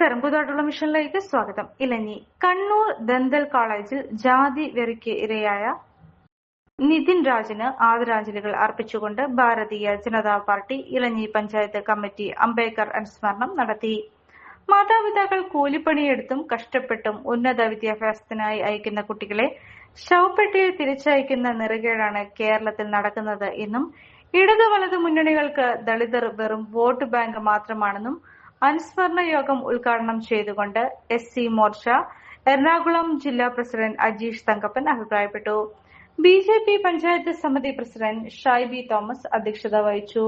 നമസ്കാരം. പുതുതായിട്ടുള്ള മിഷനിലേക്ക് സ്വാഗതം. ഇലഞ്ഞി കണ്ണൂർ ദന്തൽ കോളേജിൽ ജാതി വെറിക്ക് ഇരയായ നിതിൻ രാജിന് ആദരാഞ്ജലികൾ അർപ്പിച്ചുകൊണ്ട് ഭാരതീയ ജനതാ പാർട്ടി ഇലഞ്ഞി പഞ്ചായത്ത് കമ്മിറ്റി അംബേദ്കർ അനുസ്മരണം നടത്തി. മാതാപിതാക്കൾ കൂലിപ്പണിയെടുത്തും കഷ്ടപ്പെട്ടും ഉന്നത വിദ്യാഭ്യാസത്തിനായി അയക്കുന്ന കുട്ടികളെ ശവപ്പെട്ടിയിൽ തിരിച്ചയക്കുന്ന നെറുകേടാണ് കേരളത്തിൽ നടക്കുന്നത് എന്നും ഇടത് വലത് മുന്നണികൾക്ക് ദളിതർ വെറും വോട്ട് ബാങ്ക് മാത്രമാണെന്നും അനുസ്മരണ യോഗം ഉദ്ഘാടനം ചെയ്തുകൊണ്ട് SC മോർച്ച എറണാകുളം ജില്ലാ പ്രസിഡന്റ് അജീഷ് തങ്കപ്പൻ അഭിപ്രായപ്പെട്ടു. BJP പഞ്ചായത്ത് സമിതി പ്രസിഡന്റ് ഷൈബി തോമസ് അധ്യക്ഷത വഹിച്ചു.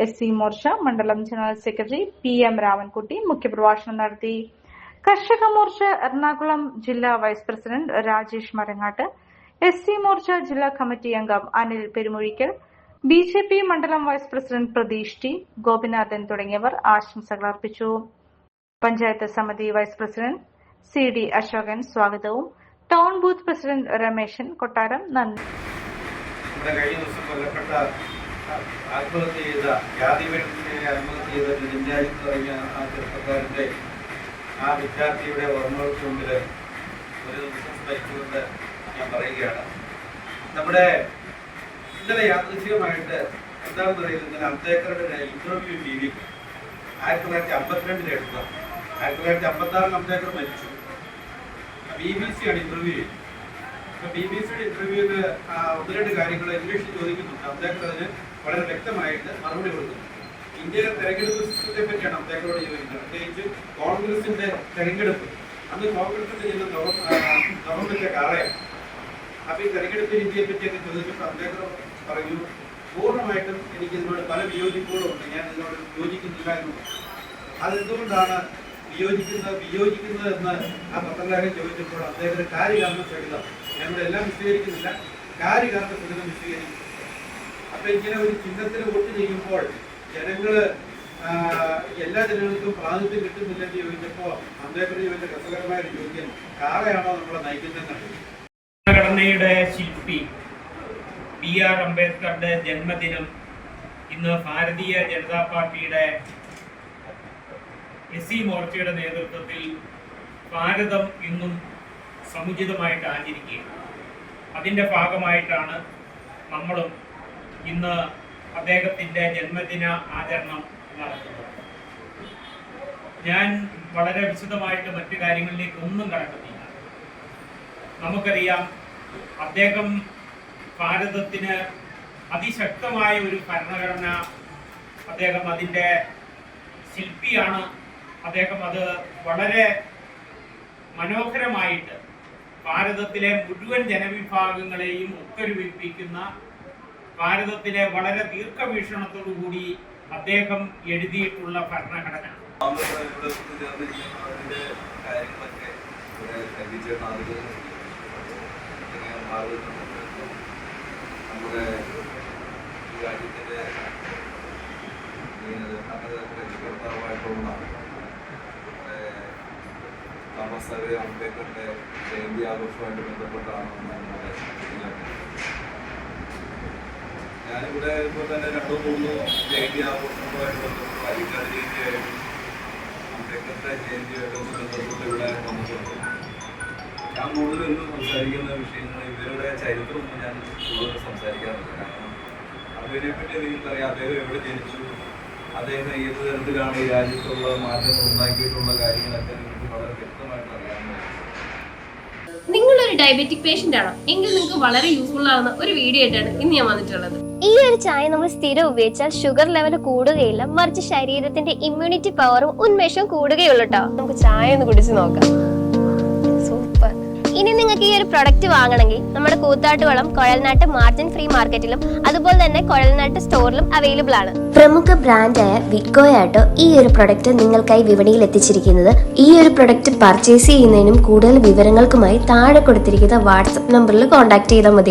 SC മോർച്ച മണ്ഡലം ജനറൽ സെക്രട്ടറി PM രാമൻകുട്ടി മുഖ്യപ്രഭാഷണം നടത്തി. കർഷക മോർച്ച എറണാകുളം ജില്ലാ vice president Rajesh Marangattu, SC Morcha ജില്ലാ കമ്മിറ്റി അംഗം അനിൽ പെരുമുഴിക്കൽ, BJP മണ്ഡലം vice president Pratheesh T, Gopinathan തുടങ്ങിയവർ ആശംസകൾ അർപ്പിച്ചു. പഞ്ചായത്ത് സമിതി വൈസ് പ്രസിഡന്റ് CD അശോകൻ സ്വാഗതവും ടൗൺ ബൂത്ത് പ്രസിഡന്റ് രമേശൻ കൊട്ടാരം നന്ദി. ആ വിദ്യാർത്ഥിയുടെ ഓർമ്മകൾക്ക് മുമ്പിൽ ഒരു ദിവസം സ്മരിച്ചുകൊണ്ട് ഞാൻ പറയുകയാണ്. നമ്മുടെ ഇന്നലെ യാദൃശ്ചികമായിട്ട് എന്താണെന്ന് പറയുന്നത്, ഇന്നലെ അംബേദ്കറുടെ ഇന്റർവ്യൂ TV 1952 എടുക്കുക. 1956 അംബേദ്കർ മരിച്ചു. BBC ആണ് ഇന്റർവ്യൂ ചെയ്യുന്നത്. അപ്പൊ BBCയുടെ ഇന്റർവ്യൂവിന് ഒന്ന് രണ്ട് കാര്യങ്ങൾ ഇംഗ്ലീഷിൽ ചോദിക്കുന്നുണ്ട്. അംബേദ്കർ അതിന് വളരെ വ്യക്തമായിട്ട് മറുപടി കൊടുക്കുന്നു. ഇന്ത്യയിലെ തെരഞ്ഞെടുപ്പ് സിസ്റ്റത്തെ പറ്റിയാണ് അംബേദ്കറോട് ചോദിക്കുന്നത്. പ്രത്യേകിച്ച് കോൺഗ്രസിന്റെ തെരഞ്ഞെടുപ്പ്. അന്ന് കോൺഗ്രസിന്റെ ചില ഗവൺമെന്റ് കാളയാണ്. അപ്പൊ ഈ തെരഞ്ഞെടുപ്പ് രീതിയെ പറ്റിയൊക്കെ ചോദിച്ചപ്പോൾ അംബേദ്കർ പറഞ്ഞു, പൂർണ്ണമായിട്ടും എനിക്ക് ഇതിനോട് പല വിയോജിപ്പുകളും ഉണ്ട്, ഞാൻ ഇതിനോട് യോജിക്കുന്നില്ല എന്ന്. അതെന്തുകൊണ്ടാണ് വിയോജിക്കുന്നത് എന്ന് ആ പത്രക്കാരൻ ചോദിച്ചപ്പോൾ അദ്ദേഹത്തിന് കാര്യകാരണ സഹിതം, ഞങ്ങളുടെ എല്ലാം വിശദീകരിക്കുന്നില്ല, കാര്യകാരണ സഹിതം വിശദീകരിക്കും. അപ്പൊ ഇങ്ങനെ ഒരു ചിഹ്നത്തിന് വോട്ട് ചെയ്യുമ്പോൾ എല്ലാ ജനങ്ങൾക്കും പ്രാതിനിധ്യം കിട്ടുന്നില്ലെന്ന് ചോദിച്ചപ്പോ അംബേദ്കർ ചോദിച്ച രസകരമായ ഒരു ചോദ്യം, കാളയാണോ നമ്മളെ നയിക്കുന്നതെന്നാണ്. ഭരണഘടനയുടെ ശില്പി BR അംബേദ്കറുടെ ജന്മദിനം ഇന്ന് ഭാരതീയ ജനതാ പാർട്ടിയുടെ SC മോർച്ചയുടെ നേതൃത്വത്തിൽ ഭാരതം ഇന്നും സമുചിതമായിട്ട് ആചരിക്കുകയാണ്. അതിൻ്റെ ഭാഗമായിട്ടാണ് നമ്മളും ഇന്ന് അദ്ദേഹത്തിൻ്റെ ജന്മദിന ആചരണം നടത്തുന്നത്. ഞാൻ വളരെ വിശദമായിട്ട് മറ്റു കാര്യങ്ങളിലേക്ക് ഒന്നും കടക്കുന്നില്ല. നമുക്കറിയാം, അദ്ദേഹം ഭാരതത്തിന് അതിശക്തമായ ഒരു ഭരണഘടന, അദ്ദേഹം അതിൻ്റെ ശില്പിയാണ്. അദ്ദേഹം അത് വളരെ മനോഹരമായിട്ട് ഭാരതത്തിലെ മുഴുവൻ ജനവിഭാഗങ്ങളെയും ഒത്തൊരുമിപ്പിക്കുന്ന, ഭാരതത്തിലെ വളരെ ദീർഘവീക്ഷണത്തോടുകൂടി അദ്ദേഹം എഴുതിയിട്ടുള്ള ഭരണഘടന. നമ്മുടെ രാജ്യത്തിന്റെ ഭരണകർത്താവായിട്ടുള്ള തോമസ് അംബേദ്കറുടെ ജയന്തി ആഘോഷവുമായിട്ട് ബന്ധപ്പെട്ടാണ് ഞാനിവിടെ ഇപ്പോൾ തന്നെ 2-3 ജയന്തി ആഘോഷങ്ങളുമായിട്ട് ബന്ധപ്പെട്ട് പാലിക്കാട് ജയന്തിയായിട്ടും അംബേദ്കറുടെ ജയന്തിയായിട്ടും ബന്ധപ്പെട്ട് ഇവിടെ വന്നിട്ടുണ്ട്. ഞാൻ കൂടുതൽ ഇന്ന് സംസാരിക്കുന്ന വിഷയങ്ങൾ ഇവരുടെ ചരിത്രമൊന്നും ഞാൻ കൂടുതൽ സംസാരിക്കാറില്ല. കാരണം അതിനെപ്പറ്റി നിങ്ങൾക്കറിയാം, അദ്ദേഹം എവിടെ ജനിച്ചു, അദ്ദേഹം ഏത് തരത്തിലാണ് ഈ രാജ്യത്തുള്ള മാറ്റങ്ങൾ ഉണ്ടാക്കിയിട്ടുള്ള കാര്യങ്ങളൊക്കെ നിങ്ങൾക്ക് വളരെ വ്യക്തമായിട്ട് അറിയാവുന്നതാണ്. നിങ്ങളൊരു ഡയബറ്റിക് പേഷ്യന്റ് ആണോ എങ്കിൽ നിങ്ങൾക്ക് വളരെ യൂസ്ഫുൾ ആവുന്ന ഒരു വീഡിയോ ആയിട്ടാണ് ഇന്ന് ഞാൻ വന്നിട്ടുള്ളത്. ഈ ഒരു ചായ നമ്മൾ സ്ഥിരം ഉപയോഗിച്ചാൽ ഷുഗർ ലെവൽ കൂടുകയില്ല, മറിച്ച് ശരീരത്തിന്റെ ഇമ്മ്യൂണിറ്റി പവറും ഉന്മേഷവും കൂടുകയുള്ളൂ കേട്ടോ. നമുക്ക് ചായ ഒന്ന് കുടിച്ച് നോക്കാം. സൂപ്പർ. ഇനി നിങ്ങൾക്ക് ഈ ഒരു പ്രൊഡക്റ്റ് വാങ്ങണമെങ്കിൽ നമ്മുടെ കൂത്താട്ടുകുളം കുഴൽനാട്ട് മാർജിൻ ഫ്രീ മാർക്കറ്റിലും അതുപോലെ തന്നെ കുഴൽനാട്ട് സ്റ്റോറിലും അവൈലബിൾ ആണ്. പ്രമുഖ ബ്രാൻഡായ വിക്കോയാട്ടോ ഈ ഒരു പ്രൊഡക്റ്റ് നിങ്ങൾക്കായി വിപണിയിൽ എത്തിച്ചിരിക്കുന്നത്. ഈ ഒരു പ്രൊഡക്റ്റ് പർച്ചേസ് ചെയ്യുന്നതിനും കൂടുതൽ വിവരങ്ങൾക്കുമായി താഴെ കൊടുത്തിരിക്കുന്ന വാട്സ്ആപ്പ് നമ്പറിൽ കോൺടാക്ട് ചെയ്താൽ മതി.